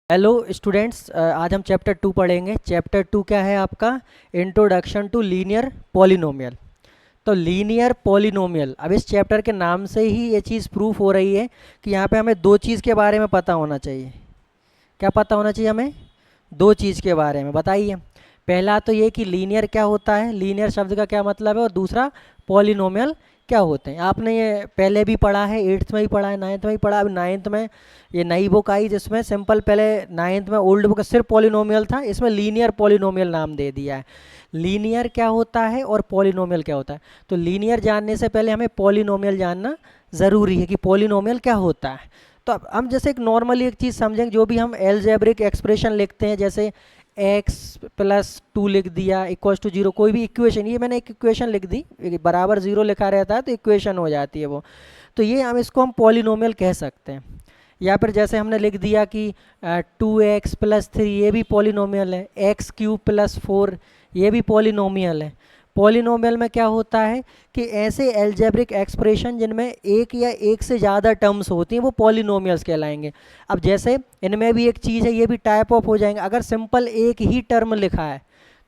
Hello students, आज हम chapter 2 पढ़ेंगे। चैप्टर 2 क्या है आपका? Introduction to linear polynomial. तो लीनियर पॉलिनोमियल, अब इस चैप्टर के नाम से ही ये चीज़ प्रूफ हो रही है कि यहाँ पे हमें दो चीज़ के बारे में पता होना चाहिए। क्या पता होना चाहिए हमें? दो चीज़ के बारे में बताइए। पहला तो ये कि लीनियर क्या होता है, लीनियर शब्द का क्या मतलब है, और दूसरा पॉलिनोमियल क्या होते हैं। आपने ये पहले भी पढ़ा है, 8th में भी पढ़ा है, 9th में भी पढ़ा। अभी 9th में ये नई बुक आई जिसमें सिंपल, पहले 9th में ओल्ड बुक सिर्फ पॉलिनोमियल था, इसमें लीनियर पॉलिनोमियल नाम दे दिया है। लीनियर क्या होता है और पॉलिनोमियल क्या होता है? तो लीनियर जानने से पहले हमें पॉलिनोमियल जानना ज़रूरी है कि पॉलिनोमियल क्या होता है। तो अब हम जैसे एक नॉर्मली एक चीज़ समझेंगे, जो भी हम एलजेब्रिक एक्सप्रेशन लिखते हैं, जैसे x+2 लिख दिया इक्वल्स टू 0, कोई भी इक्वेशन, ये मैंने एक इक्वेशन लिख दी, बराबर 0 लिखा रहता है तो इक्वेशन हो जाती है वो। तो ये हम इसको हम पॉलिनोमियल कह सकते हैं। या फिर जैसे हमने लिख दिया कि 2x+3, ये भी पॉलिनोमियल है। x³ + 4, ये भी पॉलिनोमियल है। पॉलिनोमियल में क्या होता है कि ऐसे एल्जेब्रिक एक्सप्रेशन जिनमें एक या एक से ज़्यादा टर्म्स होती हैं वो पॉलिनोमियल्स कहलाएंगे। अब जैसे इनमें भी एक चीज़ है, ये भी टाइप ऑफ हो जाएंगे। अगर सिंपल एक ही टर्म लिखा है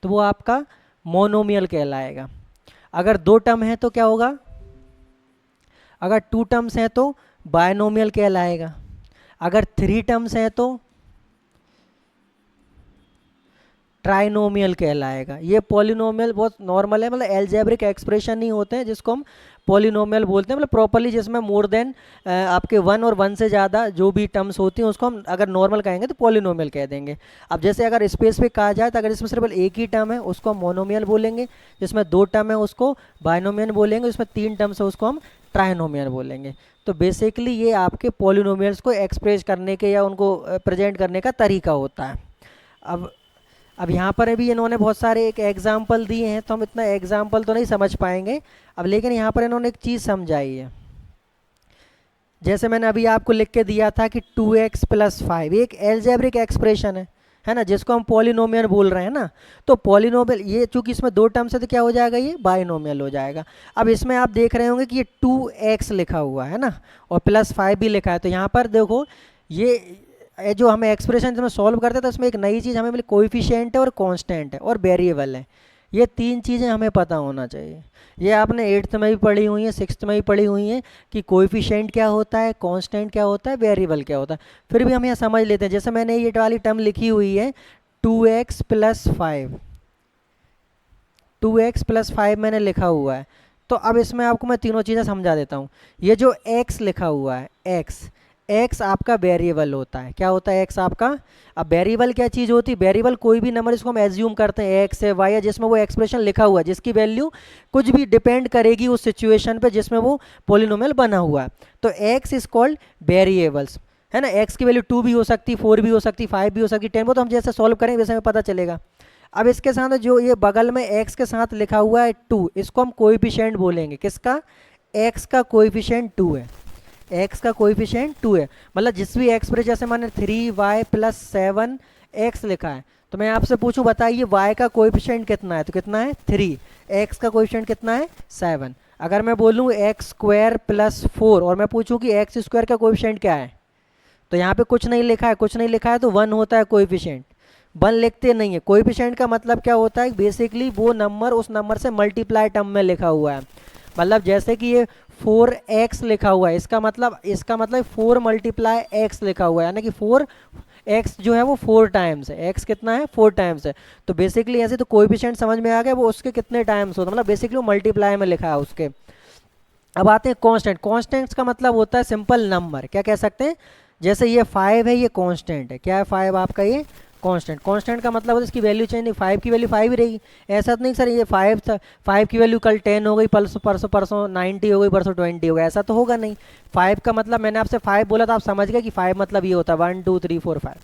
तो वो आपका मोनोमियल कहलाएगा। अगर दो टर्म है तो क्या होगा? अगर 2 टर्म्स हैं तो बायनोमियल कहलाएगा। अगर 3 टर्म्स हैं तो ट्राइनोमियल कहलाएगा। ये पॉलिनोमियल बहुत नॉर्मल है, मतलब एल्जेब्रिक एक्सप्रेशन नहीं होते हैं जिसको हम पॉलिनोमियल बोलते हैं, मतलब प्रॉपरली जिसमें मोर देन आपके 1 और 1 से ज़्यादा जो भी टर्म्स होती हैं उसको हम अगर नॉर्मल कहेंगे तो पॉलिनोमियल कह देंगे। अब जैसे अगर स्पेसिफिक कहा जाए तो अगर इसमें सिर्फ एक ही टर्म है उसको हम मोनोमियल बोलेंगे, जिसमें 2 टर्म है उसको बायनोमियल बोलेंगे, जिसमें 3 टर्म्स है उसको हम ट्राइनोमियल बोलेंगे। तो बेसिकली ये आपके पॉलिनोमियल्स को एक्सप्रेस करने के या उनको प्रेजेंट करने का तरीका होता है। अब यहाँ पर अभी इन्होंने बहुत सारे एक एग्जाम्पल दिए हैं, तो हम इतना एग्जाम्पल तो नहीं समझ पाएंगे अब, लेकिन यहाँ पर इन्होंने एक चीज़ समझाई है। जैसे मैंने अभी आपको लिख के दिया था कि 2x+5 एक एल्जेब्रिक एक्सप्रेशन है ना, जिसको हम पॉलिनोमियल बोल रहे हैं ना। तो पॉलिनोमियल ये चूंकि इसमें 2 टर्म्स है तो क्या हो जाएगा? ये बाइनोमियल हो जाएगा। अब इसमें आप देख रहे होंगे कि ये 2x लिखा हुआ है ना, और +5 भी लिखा है। तो यहाँ पर देखो, ये जो हमें एक्सप्रेशन जब सॉल्व करते हैं तो इसमें एक नई चीज़ हमें मिली, कोएफिशिएंट है और कांस्टेंट है और वेरिएबल है। ये 3 चीज़ें हमें पता होना चाहिए। ये आपने 8th में भी पढ़ी हुई हैं, 6th में भी पढ़ी हुई हैं कि कोएफिशिएंट क्या होता है, कांस्टेंट क्या होता है, वेरिएबल क्या होता है। फिर भी हम यहाँ समझ लेते हैं। जैसे मैंने ये वाली टर्म लिखी हुई है 2x+5, 2x+5 मैंने लिखा हुआ है। तो अब इसमें आपको मैं तीनों चीज़ें समझा देता हूँ। ये जो x लिखा हुआ है, x आपका वेरिएबल होता है। क्या होता है x आपका? अब वेरिएबल क्या चीज़ होती है? वेरिएबल कोई भी नंबर इसको हम एज्यूम करते हैं x है, y है, जिसमें वो एक्सप्रेशन लिखा हुआ है, जिसकी वैल्यू कुछ भी डिपेंड करेगी उस सिचुएशन पे जिसमें वो पॉलिनोमियल बना हुआ है। तो x इज कॉल्ड वेरिएबल्स, है ना। x की वैल्यू 2 भी हो सकती, 4 भी हो सकती, 5 भी हो सकती, 10, वो तो हम जैसे सॉल्व करेंगे वैसे हमें पता चलेगा। अब इसके साथ जो ये बगल में x के साथ लिखा हुआ है 2, इसको हम कोएफिशिएंट बोलेंगे। किसका? x का कोएफिशिएंट 2 है। x का कोएफिशिएंट 2 है, मतलब जिस भी x पर, जैसे मैंने 3y+7x लिखा है, तो मैं आपसे पूछूं बताइए y का कोएफिशिएंट कितना है? तो कितना है? 3। x का कोएफिशिएंट कितना है? 7। अगर मैं बोलूं x² + 4 और मैं पूछूं कि x² का कोएफिशिएंट क्या है, तो यहाँ पे कुछ नहीं लिखा है, कुछ नहीं लिखा है तो 1 होता है कोएफिशिएंट। 1 लिखते नहीं है। कोएफिशिएंट का मतलब क्या होता है? बेसिकली वो नंबर उस नंबर से मल्टीप्लाई टर्म में लिखा हुआ है। मतलब जैसे कि ये 4x लिखा हुआ है, इसका मतलब 4 × x लिखा हुआ है, यानी कि 4x जो है वो 4 टाइम्स है। x कितना है? 4 टाइम्स है। तो बेसिकली ऐसे तो कोएफिशिएंट समझ में आ गया, वो उसके कितने टाइम्स होता है, मतलब बेसिकली वो मल्टीप्लाई में लिखा है उसके। अब आते हैं कांस्टेंट। कांस्टेंट्स का मतलब होता है सिंपल नंबर। क्या कह सकते हैं? जैसे ये 5 है, ये कांस्टेंट है। क्या है? 5 आपका ये कांस्टेंट। कांस्टेंट का मतलब होता है इसकी वैल्यू चेंज नहीं, 5 की वैल्यू 5 ही रहेगी। ऐसा तो नहीं सर ये 5 था, 5 की वैल्यू कल 10 हो गई, परसों 90 हो गई, परसों 20 हो गई, ऐसा तो होगा नहीं। 5 का मतलब मैंने आपसे 5 बोला था, आप समझ गए कि 5 मतलब ये होता है 1 2 3 4 5।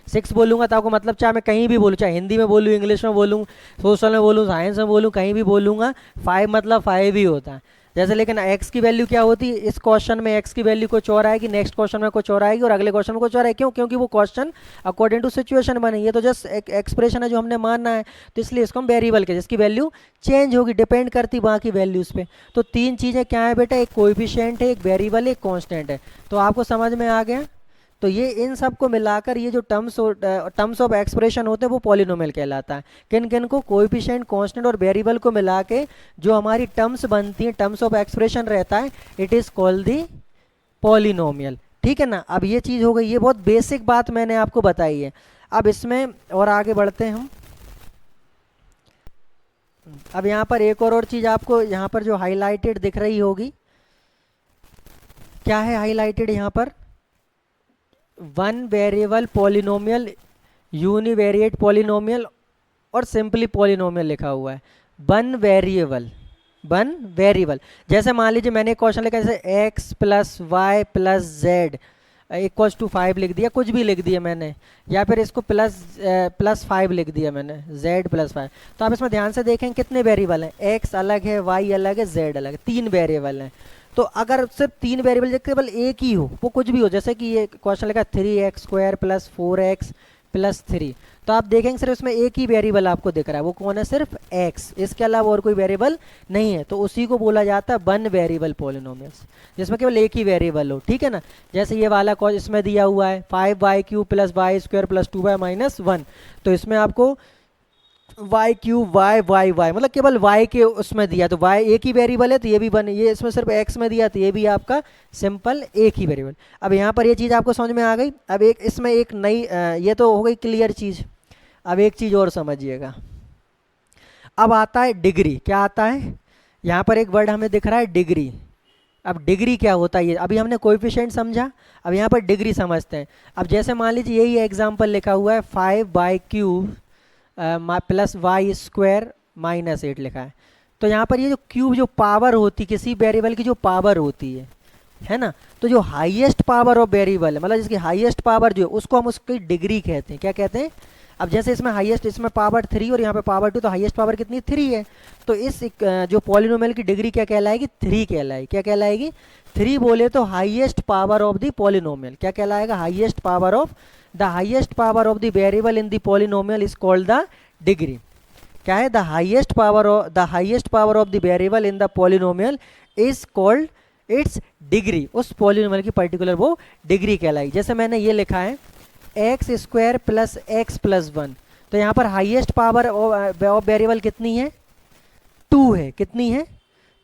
6 बोलूँगा तो आपको मतलब, चाहे मैं कहीं भी बोलूँ, चाहे हिंदी में बोलूँ, इंग्लिश में बोलूँ, सोशल में बोलूँ, साइंस में बोलूँ, कहीं भी बोलूँगा 5 मतलब 5 ही होता है। जैसे लेकिन x की वैल्यू क्या होती है? इस क्वेश्चन में x की वैल्यू कुछ और आएगी, नेक्स्ट क्वेश्चन में कुछ और आएगी, और अगले क्वेश्चन में कुछ और आएगी। क्यों? क्योंकि वो क्वेश्चन अकॉर्डिंग टू सिचुएशन बने। ये तो जस्ट एक एक्सप्रेशन है जो हमने मानना है, तो इसलिए इसको हम वेरिएबल के, जिसकी वैल्यू चेंज होगी, डिपेंड करती बाकी वैल्यूज़ पे। तो 3 चीज़ें क्या है बेटा? एक कोएफिशिएंट है, एक वेरिएबल है, एक कॉन्स्टेंट है। तो आपको समझ में आ गया तो ये इन सब को मिलाकर ये जो टर्म्स ऑफ एक्सप्रेशन होते हैं वो पॉलिनोमियल कहलाता है। किन किन को? कोएफिशिएंट, कांस्टेंट और वेरिएबल को मिला के जो हमारी टर्म्स बनती हैं, टर्म्स ऑफ एक्सप्रेशन रहता है, it is called the polynomial. ठीक है ना। अब ये चीज़ हो गई, ये बहुत बेसिक बात मैंने आपको बताई है। अब इसमें और आगे बढ़ते हैं हम। अब यहाँ पर एक और चीज़ आपको यहाँ पर जो हाईलाइटेड दिख रही होगी, क्या है हाईलाइटेड यहाँ पर? One variable polynomial, univariate polynomial और सिंपली पॉलिनोमियल लिखा हुआ है। वन वेरिएबल जैसे मान लीजिए मैंने एक क्वेश्चन लिखा जैसे x plus y plus z equals to 5 लिख दिया, कुछ भी लिख दिया मैंने, या फिर इसको प्लस 5 लिख दिया मैंने, z प्लस 5। तो आप इसमें ध्यान से देखें कितने वेरिएबल हैं, x अलग है, y अलग है, z अलग है, 3 वेरिएबल हैं। तो अगर सिर्फ 3 वेरिएबल केवल एक ही हो, वो कुछ भी हो, जैसे कि ये क्वेश्चन लिखा 3x² प्लस 4x प्लस 3, तो आप देखेंगे सिर्फ इसमें एक ही वेरिएबल आपको दिख रहा है, वो कौन है? सिर्फ x, इसके अलावा और कोई वेरिएबल नहीं है। तो उसी को बोला जाता है वन वेरिएबल पॉलिनोमियल्स, जिसमें केवल एक ही वेरिएबल हो। ठीक है ना। जैसे ये वाला इसमें दिया हुआ है 5y³ plus y² plus 2y minus 1, तो इसमें आपको y³ y मतलब केवल y के उसमें दिया, तो y एक ही वेरिएबल है, तो ये भी बन, ये इसमें सिर्फ x में दिया, तो ये भी आपका सिंपल एक ही वेरिएबल। अब यहाँ पर ये चीज़ आपको समझ में आ गई। अब एक इसमें एक नई ये तो हो गई क्लियर चीज़। अब एक चीज़ और समझिएगा, अब आता है डिग्री। क्या आता है? यहाँ पर एक वर्ड हमें दिख रहा है डिग्री। अब डिग्री क्या होता है? ये अभी हमने कोएफिशिएंट समझा, अब यहाँ पर डिग्री समझते हैं। अब जैसे मान लीजिए यही एग्जाम्पल लिखा हुआ है 5y³ प्लस y² माइनस 8 लिखा है। तो यहाँ पर ये जो क्यूब, जो पावर होती किसी वेरिएबल की, जो पावर होती है ना, तो जो हाईएस्ट पावर ऑफ वेरिएबल है, मतलब जिसकी हाईएस्ट पावर जो है, उसको हम उसकी डिग्री कहते हैं। क्या कहते हैं? अब जैसे इसमें हाईएस्ट, इसमें पावर 3 और यहाँ पे पावर 2, तो हाईएस्ट पावर कितनी? 3 है। तो इस जो पॉलिनोमियल की डिग्री क्या कहलाएगी? 3 कहलाएगी। क्या कहलाएगी? 3 बोले तो highest power of the polynomial. क्या कहलाएगा? Highest power of the highest power of the variable in the polynomial is called the degree. क्या है? The highest power of the variable in the polynomial is called its degree. उस polynomial की particular वो degree कहलाएगी। जैसे मैंने ये लिखा है x² प्लस x प्लस 1, तो यहाँ पर हाईएस्ट पावर ऑफ वेरिएबल कितनी है? 2 है। कितनी है?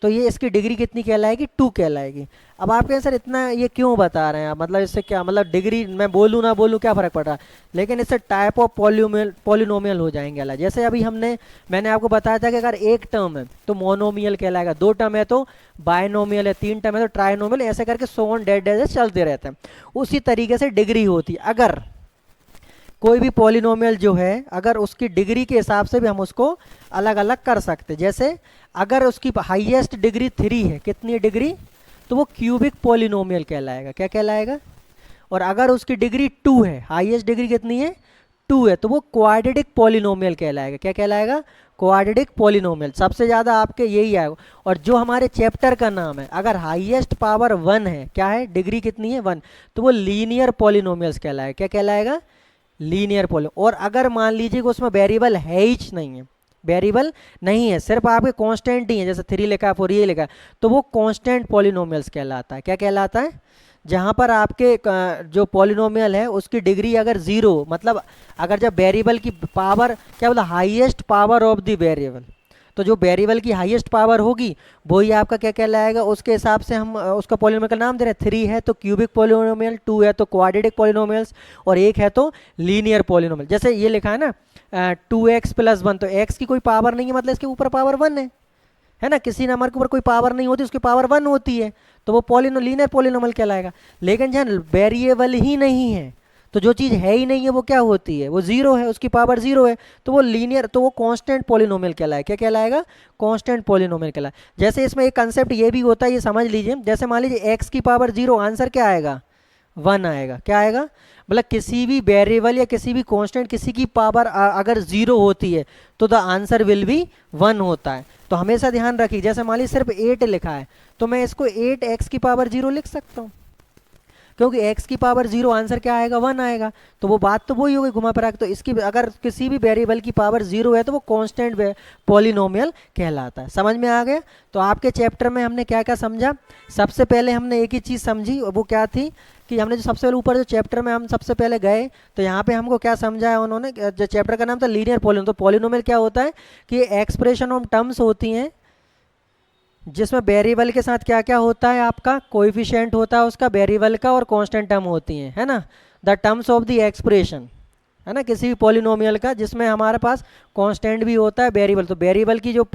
तो ये इसकी डिग्री कितनी कहलाएगी? 2 कहलाएगी। अब आप कहें सर इतना ये क्यों बता रहे हैं आप, मतलब इससे क्या मतलब, डिग्री मैं बोलूँ ना बोलूँ क्या फ़र्क पड़ रहा है, लेकिन इससे टाइप ऑफ पॉलिनोमियल हो जाएंगे अलग। जैसे अभी मैंने आपको बताया था कि अगर एक टर्म है तो मोनोमियल कहलाएगा, 2 टर्म है तो बायनोमियल है, 3 टर्म है तो ट्राइनोमियल, ऐसे करके सो ऑन डेट चलते रहते हैं। उसी तरीके से डिग्री होती है। अगर कोई भी पॉलिनोमियल जो है, अगर उसकी डिग्री के हिसाब से भी हम उसको अलग अलग कर सकते। जैसे अगर उसकी हाईएस्ट डिग्री 3 है, कितनी डिग्री? तो वो क्यूबिक पॉलिनोमियल कहलाएगा। क्या कहलाएगा? और अगर उसकी डिग्री 2 है, हाईएस्ट डिग्री कितनी है? 2 है, तो वो क्वाड्रेटिक पॉलिनोमियल कहलाएगा। क्या कहलाएगा? Quadratic polynomial. सबसे ज़्यादा आपके यही आएगा। और जो हमारे चैप्टर का नाम है, अगर हाईएस्ट पावर 1 है, क्या है? डिग्री कितनी है? 1, तो वो लीनियर पॉलिनोमियल्स कहलाएगा। क्या कहलाएगा? Linear polynomial. और अगर मान लीजिए कि उसमें वेरिएबल है ही नहीं है, वेरिएबल नहीं है, सिर्फ आपके कांस्टेंट ही है, जैसे 3 लिखा है 4 ये लिखा है, तो वो कांस्टेंट पॉलिनोमियल्स कहलाता है। क्या कहलाता है? जहाँ पर आपके जो पॉलिनोमियल है उसकी डिग्री अगर 0, मतलब अगर जब वेरिएबल की पावर, क्या बोला, highest power of the variable, तो जो वेरिएबल की हाईएस्ट पावर होगी वही आपका क्या कहलाएगा, उसके हिसाब से हम उसका पॉलिनोमियल का नाम दे रहे हैं। 3 है तो क्यूबिक पॉलिनोमियल, 2 है तो क्वाड्रेटिक पॉलिनोमियल्स, और 1 है तो लीनियर पॉलिनोमियल। जैसे ये लिखा है ना 2x प्लस 1, तो x की कोई पावर नहीं है, मतलब इसके ऊपर पावर 1 है ना। किसी नंबर के ऊपर कोई पावर नहीं होती, उसकी पावर 1 होती है, तो वो लीनियर पॉलिनोमियल कहलाएगा। लेकिन जहाँ वेरिएबल ही नहीं है, तो जो चीज़ है ही नहीं है वो क्या होती है? वो 0 है, उसकी पावर 0 है, तो वो लीनियर, तो वो कांस्टेंट पॉलिनोमियल कहलाएगा। क्या कहलाएगा? कांस्टेंट पॉलिनोमियल कहलाएगा। जैसे इसमें एक कंसेप्ट ये भी होता है, ये समझ लीजिए। जैसे मान लीजिए x की पावर 0, आंसर क्या आएगा? 1 आएगा। क्या आएगा? मतलब किसी भी वेरिएबल या किसी भी कांस्टेंट, किसी की पावर अगर 0 होती है तो द आंसर विल बी 1 होता है। तो हमेशा ध्यान रखिए, जैसे मान लीजिए सिर्फ 8 लिखा है, तो मैं इसको 8x की पावर 0 लिख सकता हूँ, क्योंकि x की पावर 0 आंसर क्या आएगा? 1 आएगा। तो वो बात तो वही हो गई घुमा फिरा के। तो इसकी अगर किसी भी वेरिएबल की पावर 0 है तो वो कांस्टेंट पॉलिनोमियल कहलाता है। समझ में आ गया? तो आपके चैप्टर में हमने क्या क्या समझा? सबसे पहले हमने एक ही चीज़ समझी, और वो क्या थी कि हमने जो सबसे पहले ऊपर जो चैप्टर में हम सबसे पहले गए तो यहाँ पे हमको क्या समझाया उन्होंने, जो चैप्टर का नाम था लीनियर पॉलिनोमियल। तो पॉलिनोमियल क्या होता है कि एक्सप्रेशन ऑफ टर्म्स होती हैं जिसमें वेरिएबल के साथ क्या क्या होता है, आपका कोएफिशिएंट होता है उसका वेरिएबल का, और कांस्टेंट टर्म होती हैं, है ना, the terms of the expression, है ना, किसी भी पॉलिनोमियल का जिसमें हमारे पास कांस्टेंट भी होता है वेरिएबल। तो वेरिएबल की जो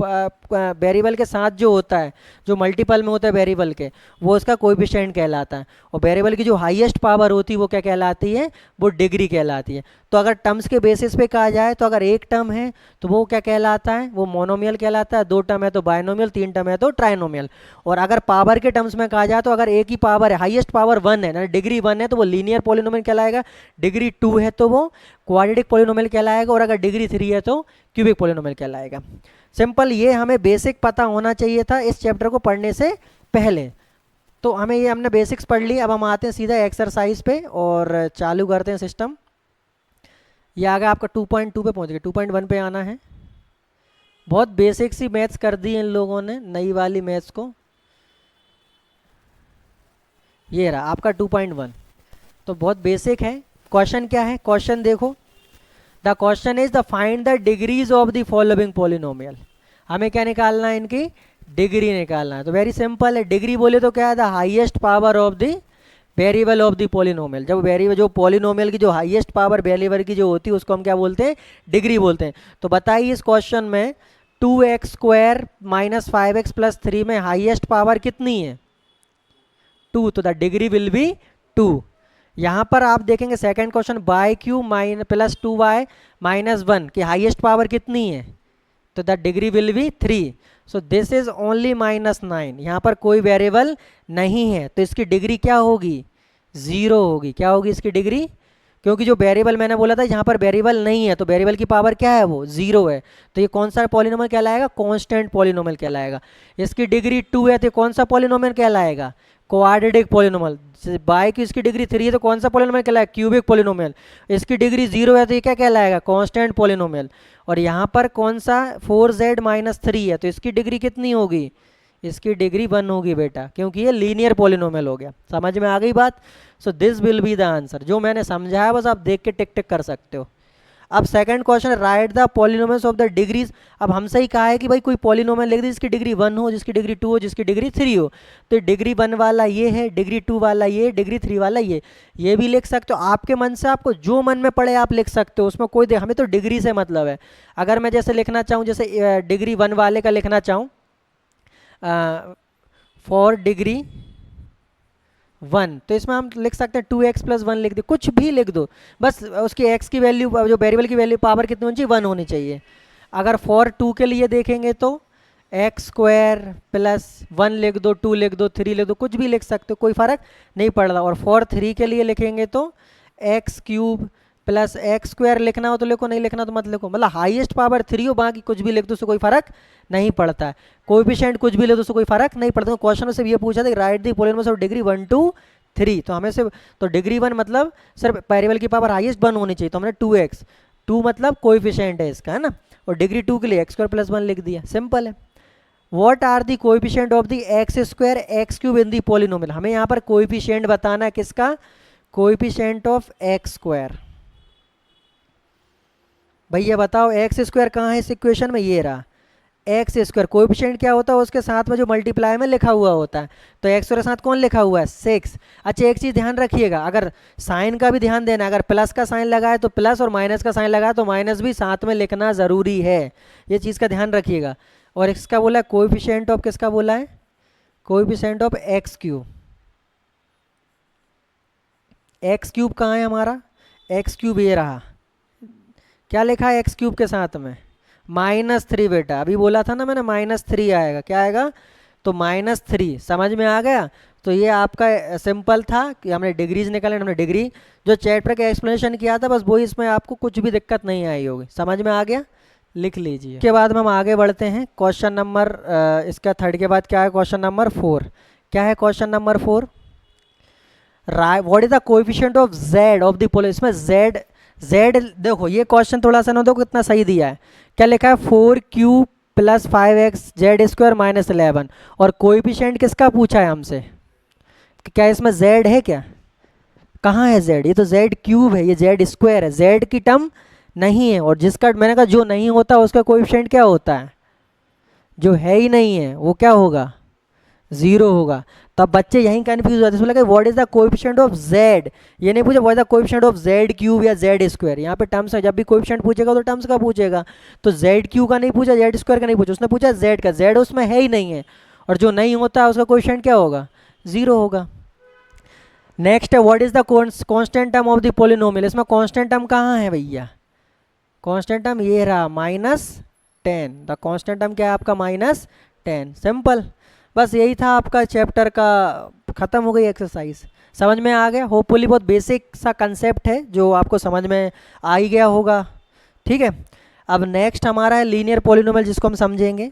वेरिएबल के साथ जो होता है, जो मल्टीपल में होता है वेरिएबल के, वो उसका कोएफिशिएंट कहलाता है। और वेरिएबल की जो हाईएस्ट पावर होती है वो क्या कहलाती है, वो डिग्री कहलाती है। तो अगर टर्म्स के बेसिस पे कहा जाए तो अगर एक टर्म है तो वो क्या कहलाता है, वो मोनोमियल कहलाता है, दो टर्म है तो बायनोमियल, तीन टर्म है तो ट्राइनोमियल। और अगर पावर के टर्म्स में कहा जाए तो अगर एक ही पावर है, हाईएस्ट पावर 1 है, डिग्री 1 है, तो वो लीनियर पॉलिनोमियल कहलाएगा। डिग्री 2 है तो वो क्वाड्रेटिक पॉलिनोमियल कहलाएगा, और अगर डिग्री 3 है तो क्यूबिक पॉलिनोमियल कहलाएगा। सिंपल, ये हमें बेसिक पता होना चाहिए था इस चैप्टर को पढ़ने से पहले। तो हमें ये हमने बेसिक्स पढ़ ली। अब हम आते हैं सीधा एक्सरसाइज पे और चालू करते हैं सिस्टम। ये आगे आपका 2.2 पे पहुंच गए, 2.1 पे आना है। बहुत बेसिक सी मैथ्स कर दी इन लोगों ने, नई वाली मैथ्स को। ये रहा आपका 2.1, तो बहुत बेसिक है। क्वेश्चन क्या है, क्वेश्चन देखो, the question is the find the degrees of the following polynomial. हमें क्या निकालना है, इनकी डिग्री निकालना है। तो वेरी सिंपल है, डिग्री बोले तो क्या है, the highest power of the variable of the polynomial. जब वेरिएबल जो पॉलिनोमियल की जो हाईएस्ट पावर वेरिएबल की जो होती है उसको हम क्या बोलते हैं, डिग्री बोलते हैं। तो बताइए इस क्वेश्चन में 2x² - 5x + 3 में हाईएस्ट पावर कितनी है, 2, तो द डिग्री विल बी 2। यहाँ पर आप देखेंगे सेकंड क्वेश्चन, y³ + 2y - 1 की हाईएस्ट पावर कितनी है, तो the degree will be 3। So this is only -9, यहाँ पर कोई वेरिएबल नहीं है तो इसकी डिग्री क्या होगी, 0 होगी। क्या होगी इसकी डिग्री, क्योंकि जो वेरिएबल मैंने बोला था यहाँ पर वेरिएबल नहीं है तो वेरिएबल की पावर क्या है, वो 0 है। तो ये कौन सा पॉलिनोमियल कहलाएगा, कांस्टेंट पॉलिनोमियल कहलाएगा। इसकी डिग्री 2 है तो कौन सा पॉलिनोमियल कहलाएगा, क्वाड्रेटिक पॉलिनोमियल। बाय की इसकी डिग्री 3 है तो कौन सा पॉलिनोमियल कहलाएगा, क्यूबिक पॉलिनोमियल। इसकी डिग्री 0 है तो ये क्या कहलाएगा, कांस्टेंट पॉलिनोमियल। और यहाँ पर कौन सा 4z - 3 है तो इसकी डिग्री कितनी होगी, इसकी डिग्री 1 होगी बेटा, क्योंकि ये लीनियर पॉलिनोमियल हो गया। समझ में आ गई बात। So this will be the answer. जो मैंने समझाया बस आप देख के टिक टिक कर सकते हो। अब second question, right the polynomials of the degrees. अब हमसे ही कहा है कि भाई कोई पॉलिनोमियल लिख दे जिसकी डिग्री 1 हो, जिसकी डिग्री 2 हो, जिसकी डिग्री 3 हो। तो डिग्री 1 वाला ये है, डिग्री 2 वाला ये, डिग्री 3 वाला ये भी लिख सकते हो। आपके मन से आपको जो मन में पड़े आप लिख सकते हो, उसमें कोई हमें तो डिग्री से मतलब है। अगर मैं जैसे लिखना चाहूँ, जैसे डिग्री 1 वाले का लिखना चाहूँ, फॉर डिग्री 1, तो इसमें हम लिख सकते हैं 2x + 1 लिख दो, कुछ भी लिख दो, बस उसकी x की वैल्यू, जो वेरिएबल की वैल्यू पावर कितनी होनी चाहिए, 1 होनी चाहिए। अगर फॉर 2 के लिए देखेंगे तो x² + 1 लिख दो, 2 लिख दो, 3 लिख दो, कुछ भी लिख सकते हो, कोई फ़र्क नहीं पड़ रहा। और फॉर 3 के लिए लिखेंगे तो x³ + x² लिखना हो तो लिखो, नहीं लिखना तो मत लिखो। मतलब हाईएस्ट पावर 3 हो, बाकी कुछ भी लिख दो, उससे कोई फर्क नहीं पड़ता है। कोएफिशिएंट कुछ भी ले दो, उससे कोई फर्क नहीं पड़ता। क्वेश्चन में सिर्फ ये पूछा था, right the polynomials of degree 1 2 3। तो हमें सिर्फ, तो डिग्री 1 मतलब सिर्फ वेरिएबल की पावर हाईएस्ट 1 होनी चाहिए, तो हमने 2x, 2 मतलब कोएफिशिएंट है इसका, है ना। और डिग्री 2 के लिए x² + 1 लिख दिया, सिंपल है। What are the coefficient of the x² x³ in the polynomial. हमें यहाँ पर कोएफिशिएंट बताना है, किसका, कोएफिशिएंट ऑफ x²। भैया बताओ x² कहाँ है इस इक्वेशन में, ये रहा x²। कोएफिशिएंट क्या होता है, उसके साथ में जो मल्टीप्लाई में लिखा हुआ होता है। तो x के साथ कौन लिखा हुआ है, 6। अच्छा एक चीज़ ध्यान रखिएगा, अगर साइन का भी ध्यान देना, अगर प्लस का साइन लगाए तो प्लस, और माइनस का साइन लगाए तो माइनस भी साथ में लिखना ज़रूरी है, ये चीज़ का ध्यान रखिएगा। और इसका बोला है कोएफिशिएंट ऑफ, किसका बोला है, कोएफिशिएंट ऑफ x³। x³ कहाँ है हमारा, x³ ये रहा, क्या लिखा है x³ के साथ में, -3 बेटा। अभी बोला था ना मैंने, -3 आएगा, क्या आएगा, तो -3। समझ में आ गया। तो ये आपका सिंपल था कि हमने डिग्रीज निकाले, हमने डिग्री जो चैप्टर का एक्सप्लेनेशन किया था बस वही, इसमें आपको कुछ भी दिक्कत नहीं आई होगी। समझ में आ गया, लिख लीजिए। इसके बाद हम आगे बढ़ते हैं क्वेश्चन नंबर, इसका थर्ड के बाद क्या है, क्वेश्चन नंबर 4। क्या है question number 4, what is the coefficient of z of the pole. इसमें z देखो, ये क्वेश्चन थोड़ा सा ना देखो कितना सही दिया है। क्या लिखा है, 4q + 5x z² - 11। और कोएफिशिएंट किसका पूछा है हमसे, क्या इसमें z है क्या, कहाँ है z, ये तो z क्यूब है, ये z स्क्वायर है, z की टर्म नहीं है। और जिसका मैंने कहा जो नहीं होता उसका कोएफिशिएंट क्या होता है, जो है ही नहीं है वो क्या होगा, जीरो होगा। तो अब बच्चे यहीं कन्फ्यूज हो जाते हैं, बोला what is the coefficient of z, ये नहीं पूछा what is the coefficient of z cube या z स्क्वायर। यहाँ पे टर्म्स है, जब भी कोएफिशिएंट पूछेगा तो टर्म्स का पूछेगा। तो z क्यूब का नहीं पूछा, z स्क्वायर का नहीं पूछा, उसने पूछा z का, z उसमें है ही नहीं है, और जो नहीं होता है उसका कोएफिशिएंट क्या होगा, जीरो होगा। नेक्स्ट है what is the constant term of the polynomial, इसमें कांस्टेंट टर्म कहाँ है भैया, कांस्टेंट टर्म ये रहा -10, द कांस्टेंट टर्म क्या है आपका -10, सिंपल। बस यही था आपका चैप्टर का, ख़त्म हो गई एक्सरसाइज। समझ में आ गया, होपफुली बहुत बेसिक सा कंसेप्ट है जो आपको समझ में आ ही गया होगा। ठीक है, अब नेक्स्ट हमारा है लीनियर पॉलिनोमियल, जिसको हम समझेंगे।